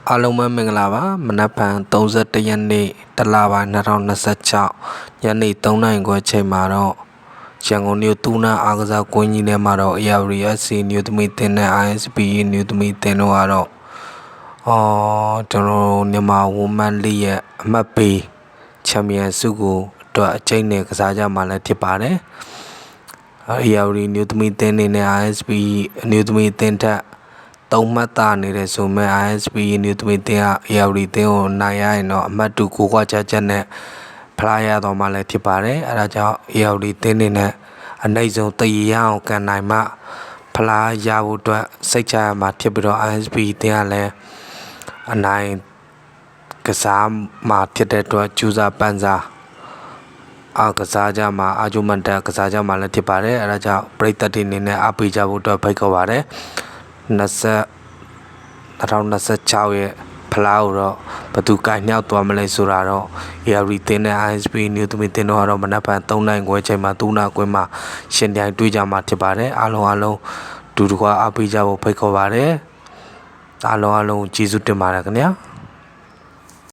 အားလုံးပဲမင်္ဂလာပါမနက်ဖြန်31ရက်နေ့တလပိုင်း2026ညနေ3နာရီခွဲချိန်မှာတော့ရန်ကုန်မြို့တူနာအားကစားကွင်းကြီးထဲမှာတော့ ARSC မြို့သမီးတင်နဲ့ ISPE မြို့သမီးတင်တို့ကတော့ကျွန်တော်မြန်မာဝူမန်လိရဲ့အမှတ်ပေးချန်ပီယံဆုကိုအတွက်အကျိတ်နဲ့ကစားကြမှာလည်းဖြစ်ပါတယ်ARD မြို့သမီးတင်နဲ့ ISPE မြို့သမီးတင်ထက်3မှတ်သာနေတဲ့ဆိုမဲ့ ISP မြို့သမီးတင်က ARD တင်ကိုနိုင်ရရင်တော့အမှတ်2ကိုကွာချက်နဲ့ဖလားရတော့မှလည်းဖြစ်ပါတယ်အဲဒါကြောင့် ARD တင်နေနဲ့အနိုင်ဆုံးတည်ရအောင်ကန်နိုင်မှဖလားရဖို့အတွက်စိတ်ချရမှာဖြစ်ပြီးတော့ ISP တင်ကလည်းအနိုင်ကစားမှာဖြစ်တဲ့အတွက်ကျူးစာပန်းစားကစားကြမှာအာဂျူမန်တက်ကစားကြမှာလည်းဖြစ်ပါတယ်အဲဒါကြောင့်ပရိသတ်တွေအနေနဲ့အားပေးကြဖို့အတွက်ဖိတ်ခေါ်ပါတယ်2026ရဲ့ဖလားကိုတော့ဘသူကညှောက်သွားမလဲဆိုတာတော့ ARD တင်နဲ့ ISP မြို့သမီးတင်တို့ကတော့မနက်ဖြန်3နိုင်ခွဲချိန်မှာတူနာကွင်းမှာရှင်ပြိုင်တွေ့ကြမှာဖြစ်ပါတယ်အားလုံးဒူတကွာအားပေးကြဖို့ဖိတ်ခေါ်ပါတယ်အားလုံးကျေးဇူးတင်ပါတယ်ခင်ဗျာ